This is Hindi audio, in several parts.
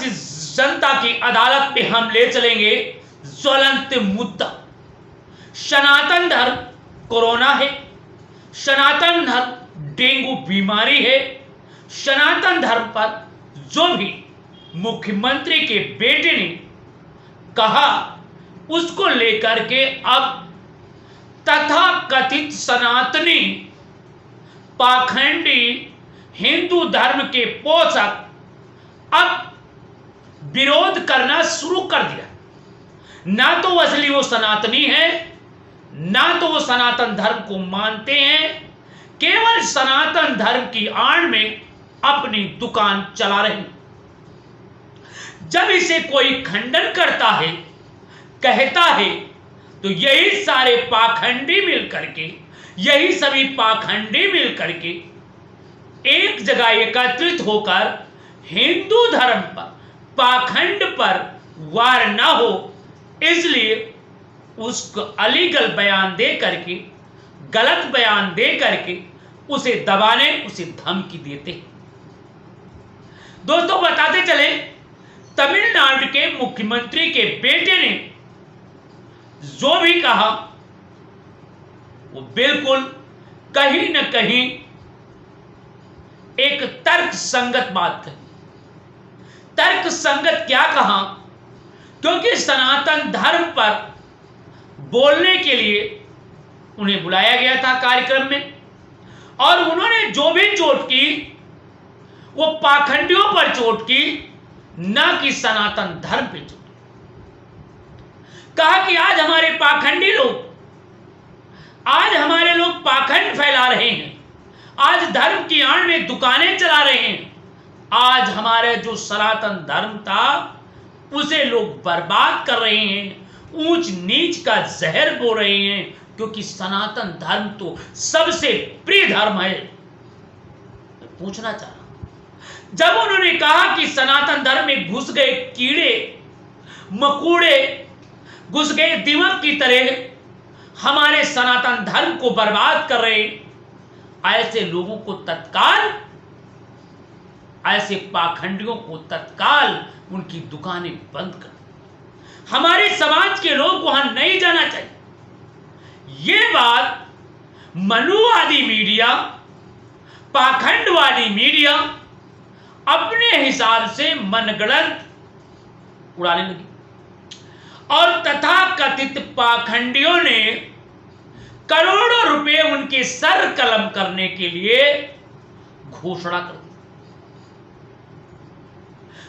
आज जनता की अदालत में हम ले चलेंगे ज्वलंत मुद्दा। सनातन धर्म कोरोना है, सनातन धर्म डेंगू बीमारी है, सनातन धर्म पर जो भी मुख्यमंत्री के बेटे ने कहा उसको लेकर के अब तथा कथित सनातनी पाखंडी हिंदू धर्म के पोषक अब विरोध करना शुरू कर दिया। ना तो असली वो सनातनी है, ना तो वो सनातन धर्म को मानते हैं, केवल सनातन धर्म की आड़ में अपनी दुकान चला रहे हैं। जब इसे कोई खंडन करता है, कहता है, तो यही सारे पाखंडी मिलकर के, यही सभी पाखंडी मिलकर के एक जगह एकत्रित होकर हिंदू धर्म पर, पाखंड पर वार ना हो, इसलिए उसको अलीगल बयान दे करके, गलत बयान दे करके उसे दबाने, उसे धमकी देते हैं। दोस्तों बताते चले, तमिलनाडु के मुख्यमंत्री के बेटे ने जो भी कहा वो बिल्कुल कहीं न कहीं एक तर्क संगत बात कही। तर्क संगत क्या कहा? क्योंकि सनातन धर्म पर बोलने के लिए उन्हें बुलाया गया था कार्यक्रम में, और उन्होंने जो भी चोट की वो पाखंडियों पर चोट की, ना कि सनातन धर्म पे चोट। कहा कि आज हमारे पाखंडी लोग, आज हमारे लोग पाखंड फैला रहे हैं, आज धर्म की आड़ में दुकानें चला रहे हैं, आज हमारे जो सनातन धर्म था उसे लोग बर्बाद कर रहे हैं, ऊंच नीच का जहर बो रहे हैं, क्योंकि सनातन धर्म तो सबसे प्रिय धर्म है। पूछना चाह रहा हूं, जब उन्होंने कहा कि सनातन धर्म में घुस गए कीड़े मकोड़े, घुस गए दीमक की तरह हमारे सनातन धर्म को बर्बाद कर रहे, ऐसे लोगों को तत्काल, ऐसे पाखंडियों को तत्काल उनकी दुकानें बंद कर, हमारे समाज के लोग वहां नहीं जाना चाहिए। ये बात मनुवादी मीडिया, पाखंडवादी मीडिया अपने हिसाब से मनगढ़ंत उड़ाने लगी, और तथाकथित पाखंडियों ने करोड़ों रुपए उनके सर कलम करने के लिए घोषणा कर दी।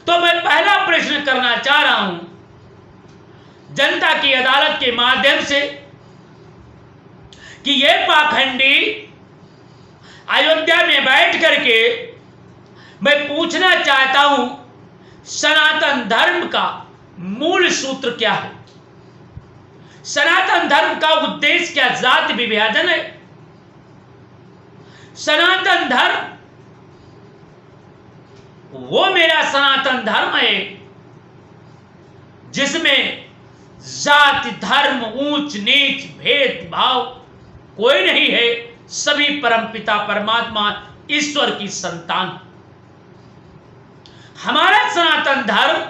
तो मैं पहला प्रश्न करना चाह रहा हूं जनता की अदालत के माध्यम से कि ये पाखंडी अयोध्या में बैठ करके, मैं पूछना चाहता हूं सनातन धर्म का मूल सूत्र क्या है? सनातन धर्म का उद्देश्य क्या जाति विभाजन है? सनातन धर्म वो मेरा सनातन धर्म है जिसमें जाति धर्म ऊंच नीच भेदभाव कोई नहीं है, सभी परमपिता परमात्मा ईश्वर की संतान। हमारा सनातन धर्म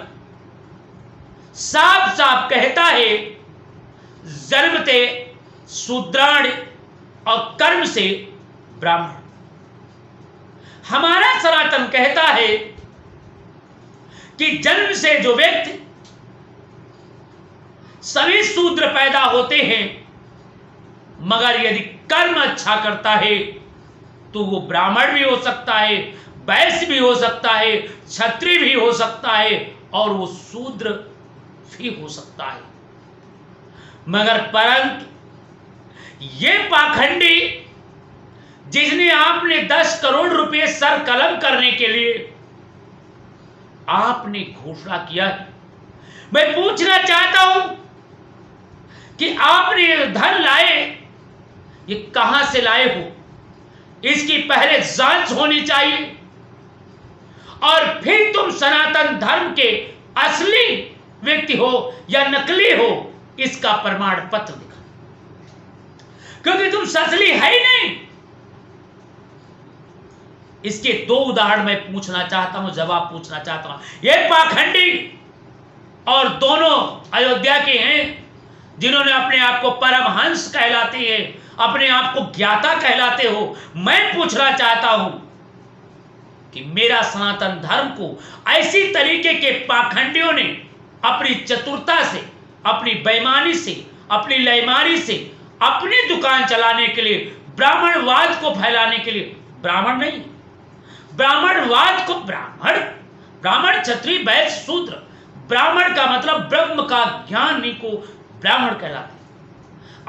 साफ साफ कहता है, जन्मते शूद्राण और कर्म से ब्राह्मण। हमारा सनातन कहता है कि जन्म से जो व्यक्ति, सभी शूद्र पैदा होते हैं, मगर यदि कर्म अच्छा करता है तो वो ब्राह्मण भी हो सकता है, वैश्य भी हो सकता है, क्षत्रिय भी हो सकता है, और वो शूद्र भी हो सकता है। मगर परंतु ये पाखंडी जिसने आपने 10 करोड़ रुपए सर कलम करने के लिए आपने घोषणा किया है, मैं पूछना चाहता हूं कि आपने ये धन लाए, ये कहां से लाए हो? इसकी पहले जांच होनी चाहिए, और फिर तुम सनातन धर्म के असली व्यक्ति हो या नकली हो, इसका प्रमाण पत्र दिखा, क्योंकि तुम असली है ही नहीं। इसके दो उदाहरण मैं पूछना चाहता हूं, जवाब पूछना चाहता हूं। ये पाखंडी और दोनों अयोध्या के हैं जिन्होंने अपने आप को परमहंस कहलाते हैं, अपने आप को ज्ञाता कहलाते हो। मैं पूछना चाहता हूं कि मेरा सनातन धर्म को ऐसी तरीके के पाखंडियों ने अपनी चतुरता से, अपनी बेईमानी से, अपनी लयमारी से अपनी दुकान चलाने के लिए, ब्राह्मणवाद को फैलाने के लिए, ब्राह्मण नहीं, ब्राह्मणवाद को ब्राह्मण क्षत्रिय वैश्य शूद्र, ब्राह्मण का मतलब ब्रह्म का ज्ञानी को ब्राह्मण कहलाते।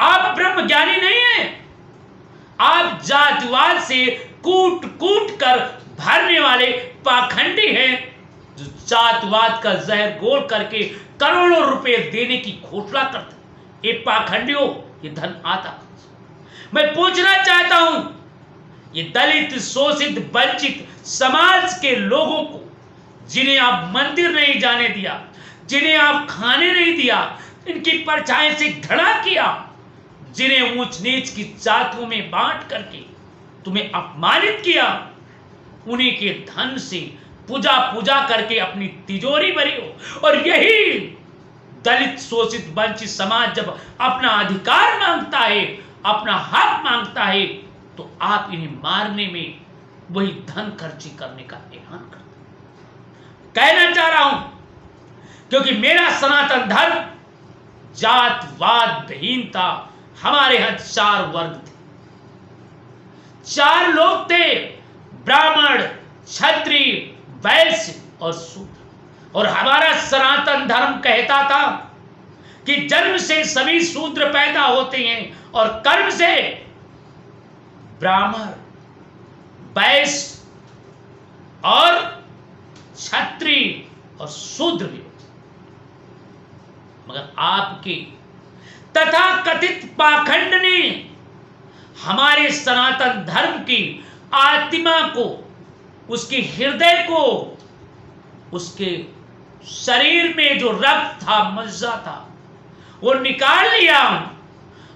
आप ब्रह्म ज्ञानी नहीं है, आप जातिवाद से कूट कूट कर भरने वाले पाखंडी हैं जो जातिवाद का जहर घोल करके करोड़ों रुपए देने की घोषणा करते। ये पाखंडियों, ये धन आता। मैं पूछना चाहता हूं, ये दलित, शोषित, वंचित समाज के लोगों को, जिन्हें आप मंदिर नहीं जाने दिया, जिन्हें आप खाने नहीं दिया, इनकी परछाई से घड़ा किया, जिन्हें ऊंच नीच की जातियों में बांट करके तुम्हें अपमानित किया, उन्हीं के धन से पूजा करके अपनी तिजोरी भरी हो। और यही दलित, शोषित, वंचित समाज जब अपना अधिकार मांगता है, अपना हक मांगता है, तो आप इन्हें मारने में वही धन खर्ची करने का ऐलान करते। कहना चाह रहा हूं क्योंकि मेरा सनातन धर्म जातवाद विहीन था। हमारे यहां 4 वर्ग थे, 4 लोग थे, ब्राह्मण, क्षत्रिय, वैश्य और शूद्र। और हमारा सनातन धर्म कहता था कि जन्म से सभी शूद्र पैदा होते हैं और कर्म से ब्राह्मण, वैश्य और क्षत्रिय और शूद्र भी। मगर आपके तथाकथित पाखंड ने हमारे सनातन धर्म की आत्मा को, उसके हृदय को, उसके शरीर में जो रक्त था, मज्जा था, वो निकाल लिया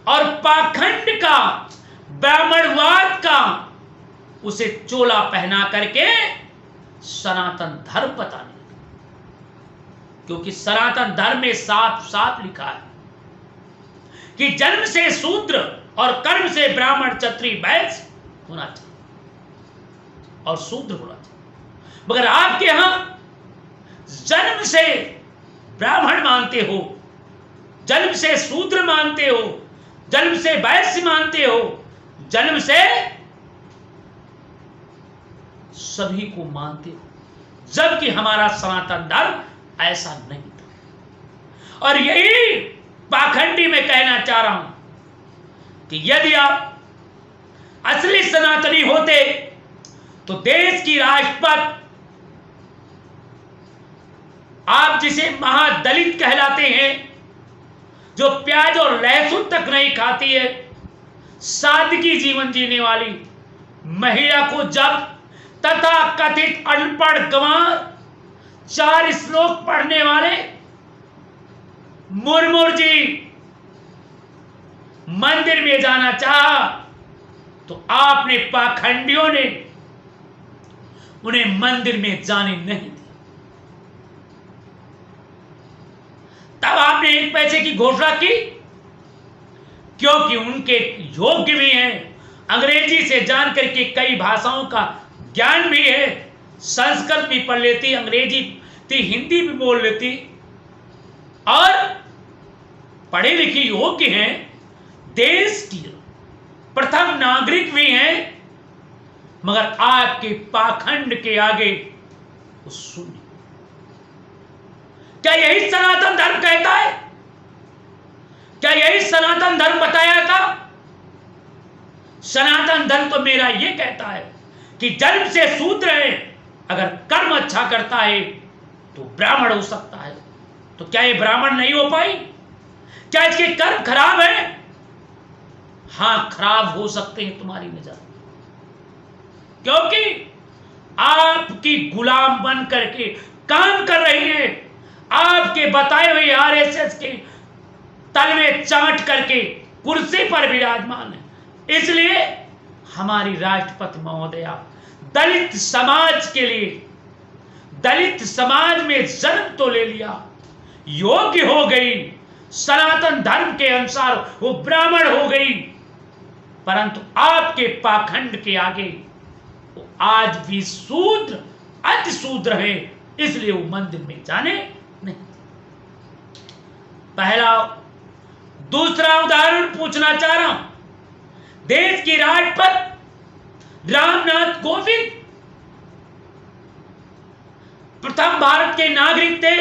और पाखंड का, ब्राह्मणवाद का उसे चोला पहना करके सनातन धर्म बताने। क्योंकि सनातन धर्म में साफ साफ लिखा है कि जन्म से शूद्र और कर्म से ब्राह्मण, क्षत्रिय, वैश्य होना चाहिए और शूद्र होना चाहिए। मगर आपके यहां जन्म से ब्राह्मण मानते हो, जन्म से शूद्र मानते हो, जन्म से वैश्य मानते हो, जन्म से सभी को मानते हो, जबकि हमारा सनातन धर्म ऐसा नहीं था। और यही पाखंडी में कहना चाह रहा हूं कि यदि आप असली सनातनी होते तो देश की राष्ट्रपति, आप जिसे महादलित कहलाते हैं, जो प्याज और लहसुन तक नहीं खाती है, सादगी जीवन जीने वाली महिला को जब तथा कथित अनपढ़ गंवार, 4 श्लोक पढ़ने वाले मुर्मू जी मंदिर में जाना चाहा, तो आपने पाखंडियों ने उन्हें मंदिर में जाने नहीं दिया। तब आपने 1 पैसे की घोषणा की, क्योंकि उनके योग्य भी हैं, अंग्रेजी से जान करके कई भाषाओं का ज्ञान भी है, संस्कृत भी पढ़ लेती, अंग्रेजी थी, हिंदी भी बोल लेती और पढ़े लिखे योग्य हैं, देश की प्रथम नागरिक भी हैं। मगर आपके पाखंड के आगे वो शून्य। क्या यही सनातन धर्म कहता है? क्या यही सनातन धर्म बताया था? सनातन धर्म तो मेरा यह कहता है कि जन्म से शूद्र है, अगर कर्म अच्छा करता है तो ब्राह्मण हो सकता है। तो क्या ये ब्राह्मण नहीं हो पाई? क्या इसके कर्म खराब है? हां, खराब हो सकते हैं तुम्हारी नजर, क्योंकि आपकी गुलाम बन करके काम कर रही है, आपके बताए हुए आरएसएस के तलवे चाट करके कुर्सी पर विराजमान है। इसलिए हमारी राष्ट्रपति महोदया दलित समाज के लिए, दलित समाज में जन्म तो ले लिया, योग्य हो गई, सनातन धर्म के अनुसार वो ब्राह्मण हो गई, परंतु आपके पाखंड के आगे वो आज भी शूद्र, अति शूद्र है, इसलिए वो मंदिर में जाने नहीं। पहला। दूसरा उदाहरण पूछना चाह रहा हूं। देश की राष्ट्रपति रामनाथ कोविंद प्रथम भारत के नागरिक थे,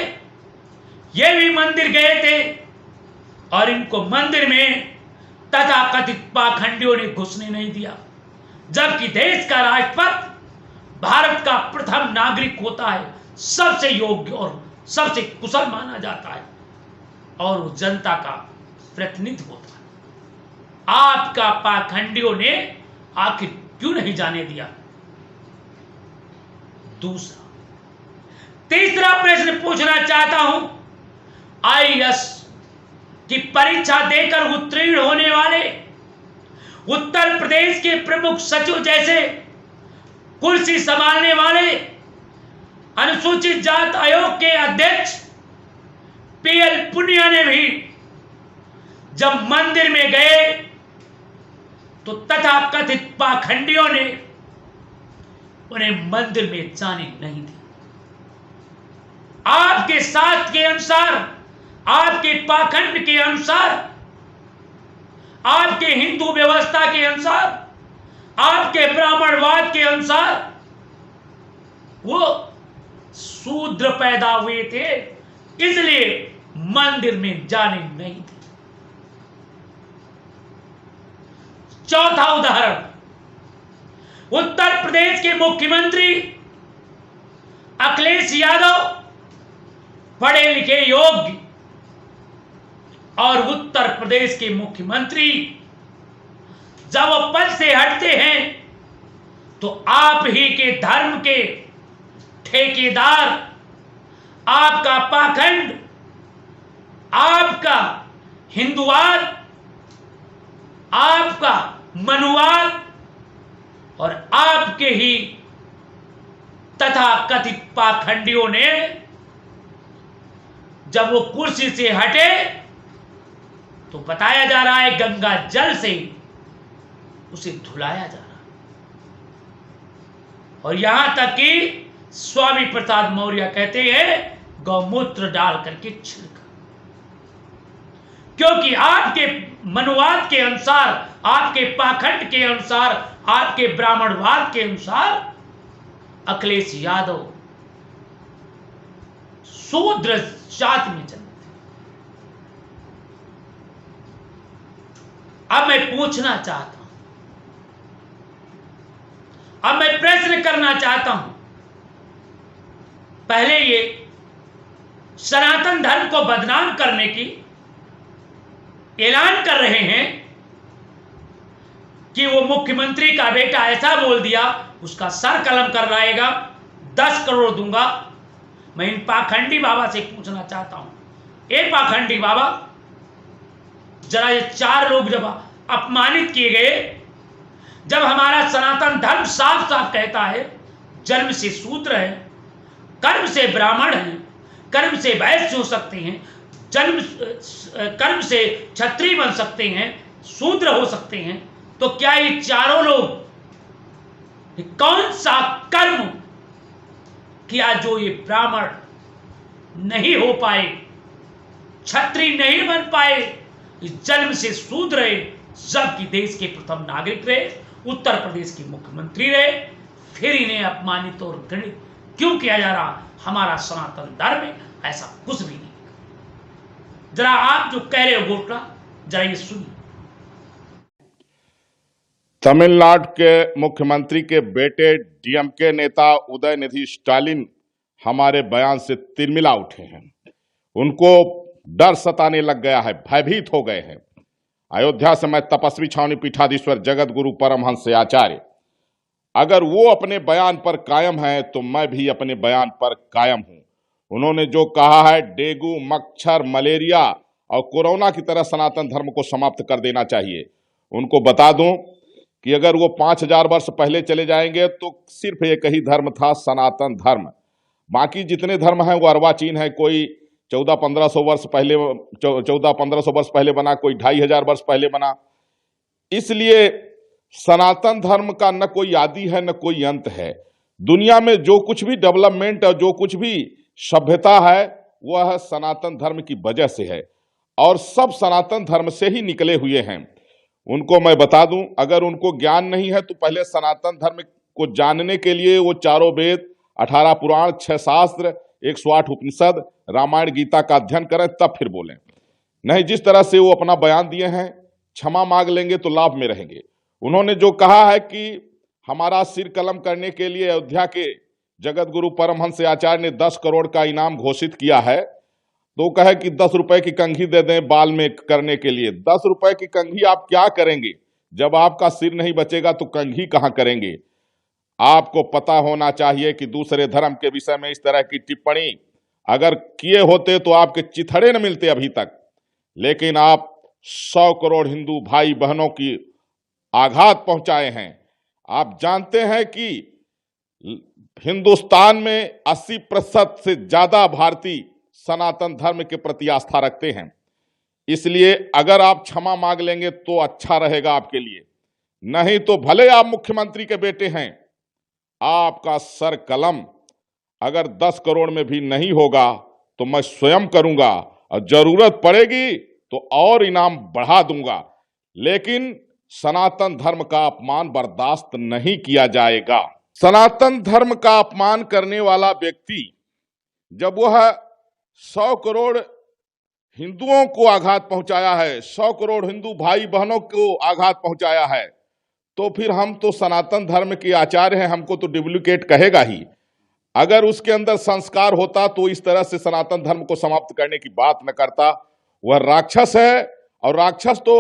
ये भी मंदिर गए थे और इनको मंदिर में तथाकथित पाखंडियों ने घुसने नहीं दिया, जबकि देश का राष्ट्रपति भारत का प्रथम नागरिक होता है, सबसे योग्य और सबसे कुशल माना जाता है और वो जनता का प्रतिनिधि होता है। आपका पाखंडियों ने आखिर क्यों नहीं जाने दिया? दूसरा। तीसरा प्रश्न पूछना चाहता हूं। आईएएस की परीक्षा देकर उत्तीर्ण होने वाले उत्तर प्रदेश के प्रमुख सचिव जैसे कुर्सी संभालने वाले अनुसूचित जात आयोग के अध्यक्ष पीएल पुनिया ने भी जब मंदिर में गए तो तथाकथित पाखंडियों ने उन्हें मंदिर में जाने नहीं दिया। आपके साथ के अनुसार, आपके पाखंड के अनुसार, आपके हिंदू व्यवस्था के अनुसार, आपके ब्राह्मणवाद के अनुसार वो शूद्र पैदा हुए थे, इसलिए मंदिर में जाने नहीं थे। चौथा उदाहरण। उत्तर प्रदेश के मुख्यमंत्री अखिलेश यादव पढ़े लिखे योग्य और उत्तर प्रदेश के मुख्यमंत्री जब वो पद से हटते हैं तो आप ही के धर्म के ठेकेदार, आपका पाखंड, आपका हिंदुवाद, आपका मनुवाद और आपके ही तथाकथित पाखंडियों ने जब वो कुर्सी से हटे तो बताया जा रहा है गंगा जल से उसे धुलाया जा रहा है। और यहां तक कि स्वामी प्रसाद मौर्य कहते हैं गौमूत्र डाल करके छिड़का, क्योंकि आपके मनुवाद के अनुसार, आपके पाखंड के अनुसार, आपके ब्राह्मणवाद के अनुसार अखिलेश यादव शूद्र जाति में जन्मे थे। अब मैं पूछना चाहता हूं, अब मैं प्रश्न करना चाहता हूं। पहले ये सनातन धर्म को बदनाम करने की ऐलान कर रहे हैं कि वो मुख्यमंत्री का बेटा ऐसा बोल दिया, उसका सर कलम कर लाएगा, 10 करोड़ दूंगा। मैं इन पाखंडी बाबा से पूछना चाहता हूं, ए पाखंडी बाबा, जरा ये 4 लोग जब अपमानित किए गए, जब हमारा सनातन धर्म साफ साफ कहता है जन्म से शूद्र है, कर्म से ब्राह्मण है, कर्म से वैश्य हो सकते हैं, जन्म कर्म से क्षत्रिय बन सकते हैं, शूद्र हो सकते हैं, तो क्या ये चारों लोग कौन सा कर्म किया जो ये ब्राह्मण नहीं हो पाए, क्षत्रिय नहीं बन पाए, जन्म से शूद्र रहे, जबकि देश के प्रथम नागरिक रहे, उत्तर प्रदेश के मुख्यमंत्री रहे, फिर इन्हें अपमानित और घृणित क्यों किया जा रहा? हमारा सनातन धर्म में ऐसा कुछ भी नहीं। जरा आप जो कह रहे हो गोटला, जरा ये सुनिए। तमिलनाडु के मुख्यमंत्री के बेटे डीएमके नेता उदयनिधि स्टालिन हमारे बयान से तिलमिला उठे हैं। उनको डर सताने लग गया है, भयभीत हो गए हैं। अयोध्या से मैं तपस्वी छावनी पीठाधीश्वर जगत गुरु परमहंस आचार्य, अगर वो अपने बयान पर कायम है तो मैं भी अपने बयान पर कायम हूं। उन्होंने जो कहा है, डेंगू, मच्छर, मलेरिया और कोरोना की तरह सनातन धर्म को समाप्त कर देना चाहिए। उनको बता दूं कि अगर वो 5000 वर्ष पहले चले जाएंगे तो सिर्फ एक ही धर्म था, सनातन धर्म। बाकी जितने धर्म हैं वो अर्वाचीन है। कोई 1400-1500 वर्ष पहले 1400-1500 वर्ष पहले बना, कोई 2500 वर्ष पहले बना। इसलिए सनातन धर्म का न कोई आदि है न कोई अंत है। दुनिया में जो कुछ भी डेवलपमेंट और जो कुछ भी सभ्यता है वह सनातन धर्म की वजह से है, और सब सनातन धर्म से ही निकले हुए हैं। उनको मैं बता दूं, अगर उनको ज्ञान नहीं है तो पहले सनातन धर्म को जानने के लिए वो चारों वेद, 18 पुराण, 6 शास्त्र, 108 उपनिषद, रामायण, गीता का अध्ययन करें, तब फिर बोलें। नहीं, जिस तरह से वो अपना बयान दिए हैं, क्षमा मांग लेंगे तो लाभ में रहेंगे। उन्होंने जो कहा है कि हमारा सिर कलम करने के लिए अयोध्या के जगत गुरु परमहंस आचार्य ने 10 करोड़ का इनाम घोषित किया है, तो कहे कि 10 रुपए की कंघी दे दें बाल में करने के लिए। 10 रुपए की कंघी आप क्या करेंगे? जब आपका सिर नहीं बचेगा तो कंघी कहां करेंगे? आपको पता होना चाहिए कि दूसरे धर्म के विषय में इस तरह की टिप्पणी अगर किए होते तो आपके चिथड़े न मिलते अभी तक। लेकिन आप 100 करोड़ हिंदू भाई बहनों की आघात पहुंचाए हैं। आप जानते हैं कि हिंदुस्तान में 80% से ज्यादा भारतीय सनातन धर्म के प्रति आस्था रखते हैं। इसलिए अगर आप क्षमा मांग लेंगे तो अच्छा रहेगा आपके लिए। नहीं तो भले आप मुख्यमंत्री के बेटे हैं, आपका सर कलम अगर 10 करोड़ में भी नहीं होगा तो मैं स्वयं करूंगा, और जरूरत पड़ेगी तो और इनाम बढ़ा दूंगा। लेकिन सनातन धर्म का अपमान बर्दाश्त नहीं किया जाएगा। सनातन धर्म का अपमान करने वाला व्यक्ति जब वह 100 करोड़ हिंदुओं को आघात पहुंचाया है, 100 करोड़ हिंदू भाई बहनों को आघात पहुंचाया है, तो फिर हम तो सनातन धर्म के आचार्य हैं, हमको तो डुप्लीकेट कहेगा ही। अगर उसके अंदर संस्कार होता तो इस तरह से सनातन धर्म को समाप्त करने की बात न करता। वह राक्षस है, और राक्षस तो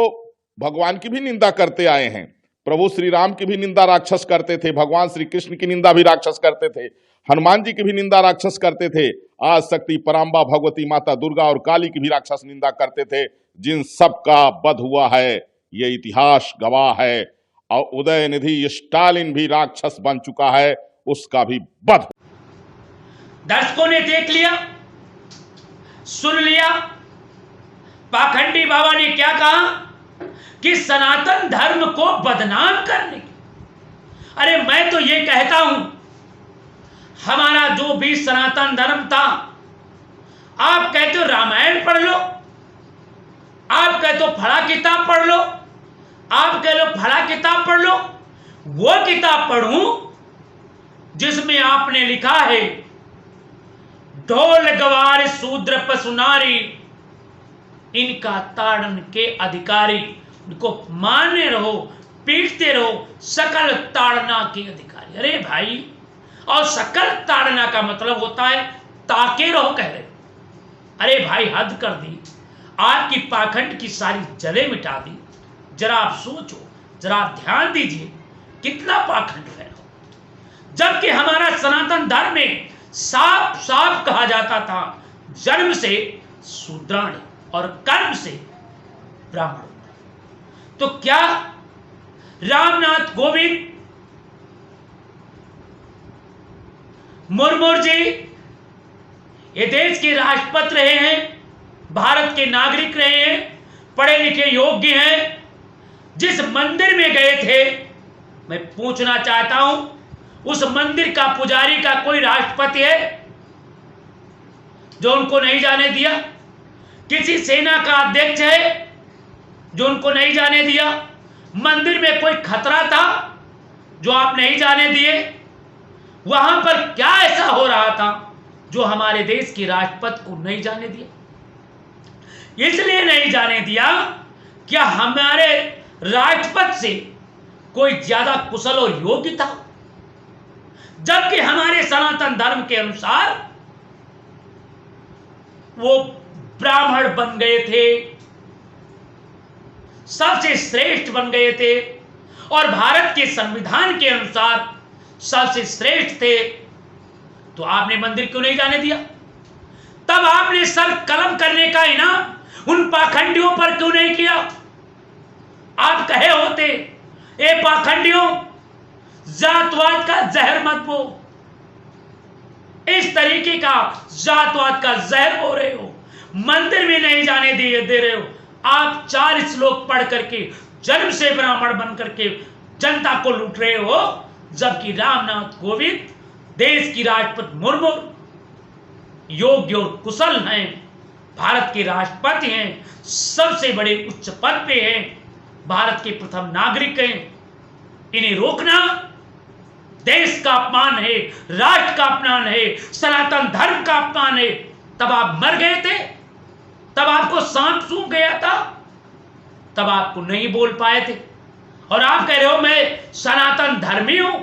भगवान की भी निंदा करते आए हैं। प्रभु श्री राम की भी निंदा राक्षस करते थे, भगवान श्री कृष्ण की निंदा भी राक्षस करते थे, हनुमान जी की भी निंदा राक्षस करते थे, आज शक्ति पराम्बा भगवती माता दुर्गा और काली की भी राक्षस निंदा करते थे। जिन सब का वध हुआ है ये इतिहास गवाह है, और उदयनिधि स्टालिन भी राक्षस बन चुका है, उसका भी वध। दर्शकों ने देख लिया, सुन लिया, पाखंडी बाबा ने क्या कहा कि सनातन धर्म को बदनाम करने की। अरे मैं तो ये कहता हूं, हमारा जो भी सनातन धर्म था, आप कहते हो रामायण पढ़ लो, आप कहते हो फला किताब पढ़ लो, आप कह लो फला किताब पढ़ लो, वो किताब पढ़ूं जिसमें आपने लिखा है ढोल गवार शूद्र पशु नारी इनका ताड़न के अधिकारी, इनको मारने रहो, पीटते रहो, सकल ताड़ना के अधिकारी। अरे भाई, और सकल ताड़ना का मतलब होता है ताके रहो, कह रहे। अरे भाई, हद कर दी, आपकी पाखंड की सारी जड़ें मिटा दी। जरा आप सोचो, जरा आप ध्यान दीजिए, कितना पाखंड फैला। जबकि हमारा सनातन धर्म में साफ साफ कहा जाता था, जन्म से शूद्राणी और कर्म से ब्राह्मण। तो क्या रामनाथ कोविंद मुर्मू जी ये देश के राष्ट्रपति रहे हैं, भारत के नागरिक रहे हैं, पढ़े लिखे योग्य हैं, जिस मंदिर में गए थे, मैं पूछना चाहता हूं, उस मंदिर का पुजारी का कोई राष्ट्रपति है जो उनको नहीं जाने दिया? किसी सेना का अध्यक्ष है जो उनको नहीं जाने दिया? मंदिर में कोई खतरा था जो आप नहीं जाने दिए? वहां पर क्या ऐसा हो रहा था जो हमारे देश के राष्ट्रपति को नहीं जाने दिया? इसलिए नहीं जाने दिया क्या हमारे राष्ट्रपति से कोई ज्यादा कुशल और योग्य था? जबकि हमारे सनातन धर्म के अनुसार वो ब्राह्मण बन गए थे, सबसे श्रेष्ठ बन गए थे, और भारत के संविधान के अनुसार सबसे श्रेष्ठ थे। तो आपने मंदिर क्यों नहीं जाने दिया? तब आपने सर कलम करने का इनाम उन पाखंडियों पर क्यों नहीं किया? आप कहे होते ए पाखंडियों, जातवाद का जहर मत बो। इस तरीके का जातवाद का जहर हो रहे हो, मंदिर में नहीं जाने दे रहे हो। आप 4 श्लोक पढ़ करके जन्म से ब्राह्मण बन करके जनता को लूट रहे हो, जबकि रामनाथ कोविंद देश की राष्ट्रपति मुर्मू योग्य और कुशल हैं, भारत के राष्ट्रपति हैं, सबसे बड़े उच्च पद पे हैं, भारत के प्रथम नागरिक हैं। इन्हें रोकना देश का अपमान है, राष्ट्र का अपमान है, सनातन धर्म का अपमान है। तब आप मर गए थे, तब आपको सांप सूंघ गया था, तब आपको नहीं बोल पाए थे। और आप कह रहे हो मैं सनातन धर्मी हूं।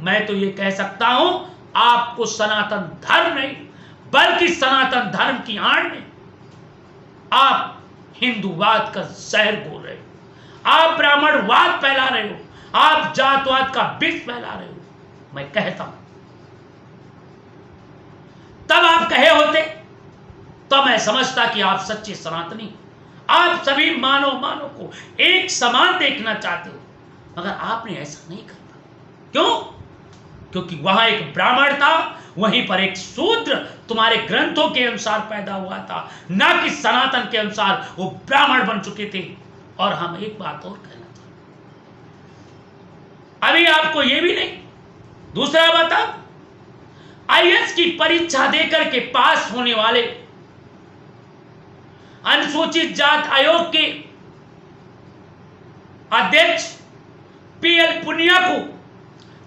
मैं तो ये कह सकता हूं आपको सनातन धर्म नहीं, बल्कि सनातन धर्म की आड़ में आप हिंदूवाद का जहर बोल रहे हो, आप ब्राह्मणवाद फैला रहे हो, आप जातवाद का विष फैला रहे हो। मैं कहता हूं तब आप कहे होते तो मैं समझता कि आप सच्चे सनातनी, आप सभी मानव को एक समान देखना चाहते हो, मगर आपने ऐसा नहीं करा। क्यों? क्योंकि वहां एक ब्राह्मण था, वहीं पर एक शूद्र तुम्हारे ग्रंथों के अनुसार पैदा हुआ था, ना कि सनातन के अनुसार वो ब्राह्मण बन चुके थे। और हम एक बात और कहना चाहते, अभी आपको ये भी नहीं, दूसरा बता, आईएएस की परीक्षा देकर के पास होने वाले अनुसूचित जात आयोग के अध्यक्ष पीएल पुनिया को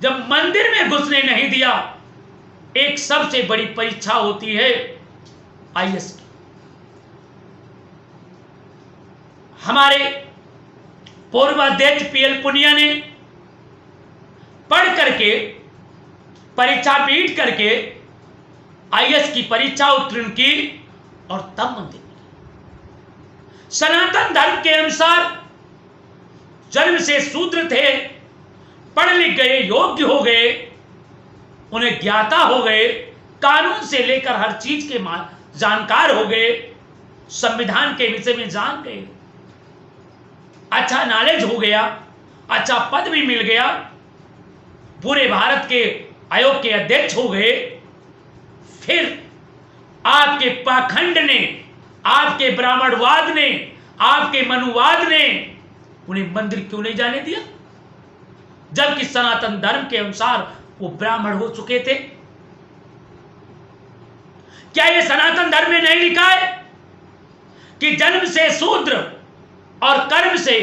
जब मंदिर में घुसने नहीं दिया, एक सबसे बड़ी परीक्षा होती है आईएएस की। हमारे पूर्व अध्यक्ष पीएल पुनिया ने पढ़ करके परीक्षा पीट करके आईएएस की परीक्षा उत्तीर्ण की और तब मंदिर में गए। सनातन धर्म के अनुसार जन्म से शूद्र थे, पढ़ लिख गए, योग्य हो गए, उन्हें ज्ञाता हो गए, कानून से लेकर हर चीज के जानकार हो गए, संविधान के विषय में जान गए, अच्छा नॉलेज हो गया, अच्छा पद भी मिल गया, पूरे भारत के आयोग के अध्यक्ष हो गए। फिर आपके पाखंड ने, आपके ब्राह्मणवाद ने, आपके मनुवाद ने उन्हें मंदिर क्यों नहीं जाने दिया, जबकि सनातन धर्म के अनुसार वो ब्राह्मण हो चुके थे? क्या ये सनातन धर्म में नहीं लिखा है कि जन्म से शूद्र और कर्म से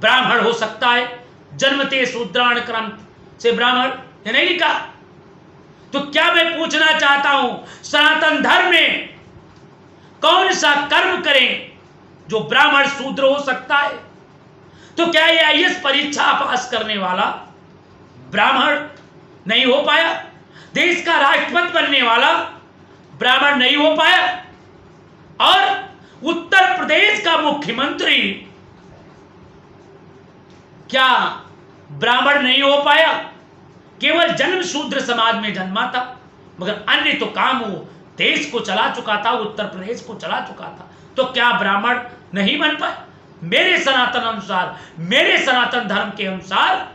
ब्राह्मण हो सकता है? जन्मते शूद्राण कर्म से ब्राह्मण, ये नहीं लिखा? तो क्या मैं पूछना चाहता हूं, सनातन धर्म में कौन सा कर्म करें जो ब्राह्मण शूद्र हो सकता है? तो क्या ये आईएएस परीक्षा पास करने वाला ब्राह्मण नहीं हो पाया? देश का राष्ट्रपति बनने वाला ब्राह्मण नहीं हो पाया? और उत्तर प्रदेश का मुख्यमंत्री क्या ब्राह्मण नहीं हो पाया? केवल जन्म शूद्र समाज में जन्मा था, मगर अन्य तो काम वो देश को चला चुका था, उत्तर प्रदेश को चला चुका था। तो क्या ब्राह्मण नहीं बन पाए? मेरे सनातन अनुसार, मेरे सनातन धर्म के अनुसार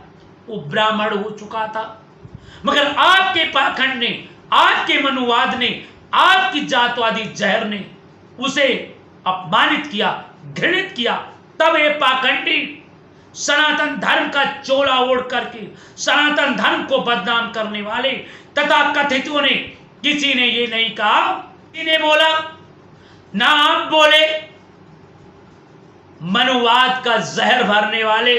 वो ब्राह्मण हो चुका था, मगर आपके पाखंड ने, आपके मनुवाद ने, आपकी जातवादी जहर ने उसे अपमानित किया, घृणित किया। तब ये पाखंडी सनातन धर्म का चोला ओढ़ करके सनातन धर्म को बदनाम करने वाले तथा कथितों ने, किसी ने ये नहीं कहा, किसी ने बोला ना, आप बोले, मनुवाद का जहर भरने वाले।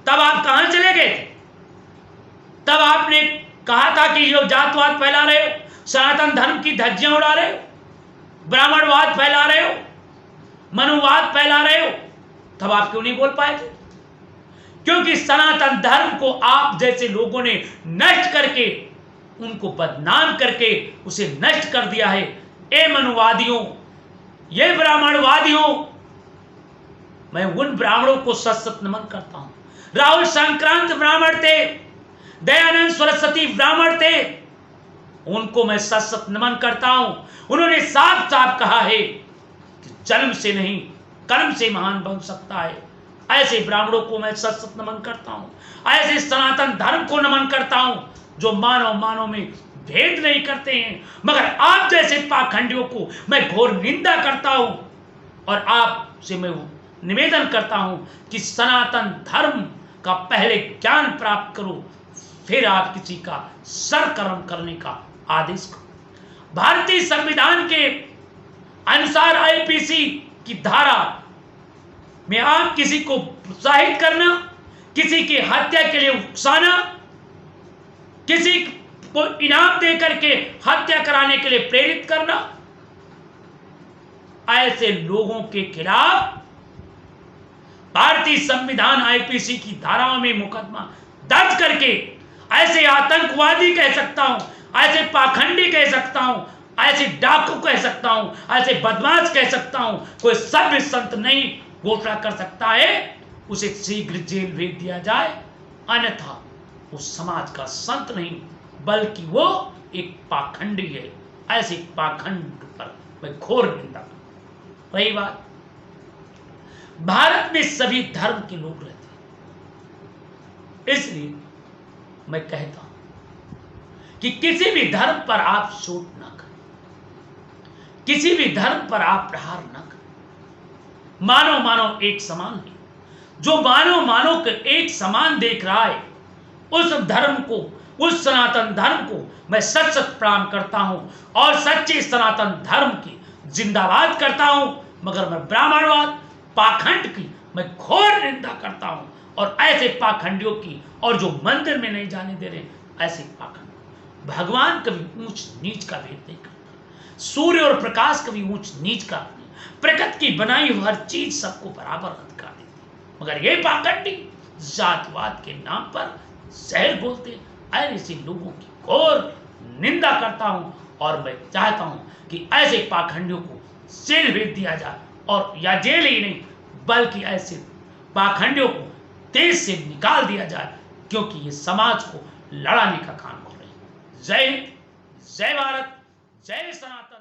तब आप कहां चले गए? तब आपने कहा था कि ये जातवाद फैला रहे हो, सनातन धर्म की धज्जियां उड़ा रहे हो, ब्राह्मणवाद फैला रहे हो, मनुवाद फैला रहे हो। तब आप क्यों नहीं बोल पाए थे? क्योंकि सनातन धर्म को आप जैसे लोगों ने नष्ट करके, उनको बदनाम करके उसे नष्ट कर दिया है। ए मनुवादियों, ये ब्राह्मणवादियों, मैं उन ब्राह्मणों को सत नमन करता हूं। राहुल संक्रांत ब्राह्मण थे, दयानंद सरस्वती ब्राह्मण थे, उनको मैं सत नमन करता हूं। उन्होंने साफ साफ कहा है कि जन्म से नहीं कर्म से महान बन सकता है। ऐसे ब्राह्मणों को मैं सत सत नमन करता हूं, ऐसे सनातन धर्म को नमन करता हूं जो मानव में भेद नहीं करते हैं। मगर आप जैसे पाखंडियों को मैं घोर निंदा करता हूं और आपसे मैं निवेदन करता हूं कि सनातन धर्म का पहले ज्ञान प्राप्त करो, फिर आप किसी का सरकर्म करने का आदेश करो। भारतीय संविधान के अनुसार आईपीसी की धारा में आप किसी को प्रोत्साहित करना, किसी की हत्या के लिए उकसाना, किसी को इनाम देकर के हत्या कराने के लिए प्रेरित करना, ऐसे लोगों के खिलाफ भारतीय संविधान आईपीसी की धाराओं में मुकदमा दर्ज करके ऐसे आतंकवादी कह सकता हूं, ऐसे पाखंडी कह सकता हूं, ऐसे डाकू कह सकता हूं, ऐसे बदमाश कह सकता हूं। कोई सभ्य संत नहीं घोषणा कर सकता है, उसे शीघ्र जेल भेज दिया जाए, अन्यथा वो समाज का संत नहीं बल्कि वो एक पाखंडी है। ऐसे पाखंड पर मैं घोर निंदा करता हूं। रही बात, भारत में सभी धर्म के लोग रहते हैं, इसलिए मैं कहता हूं कि किसी भी धर्म पर आप शोध ना करें, किसी भी धर्म पर आप प्रहार ना करें। मानव एक समान है। जो मानव को एक समान देख रहा है, उस धर्म को, उस सनातन धर्म को मैं सत सत प्रणाम करता हूं और सच्चे सनातन धर्म की जिंदाबाद करता हूं। मगर मैं ब्राह्मणवाद, पाखंड की मैं घोर निंदा करता हूं और ऐसे पाखंडियों की, और जो मंदिर में नहीं जाने दे रहे ऐसे पाखंड। भगवान कभी ऊंच नीच का भेद नहीं करता, सूर्य और प्रकाश कभी ऊंच नीच का नहीं, प्रकृति की बनाई हुई हर चीज सबको बराबर अधिकार देती है। मगर ये पाखंडी जातवाद के नाम पर जहर बोलते, ऐसे लोगों की घोर निंदा करता हूं और मैं चाहता हूं कि ऐसे पाखंडियों को जेल भेज दिया जाए, और या जेल ही नहीं बल्कि ऐसे पाखंडियों को देश से निकाल दिया जाए, क्योंकि ये समाज को लड़ाने का काम कर रहे हैं। जय हिंद, जय भारत, जय सनातन।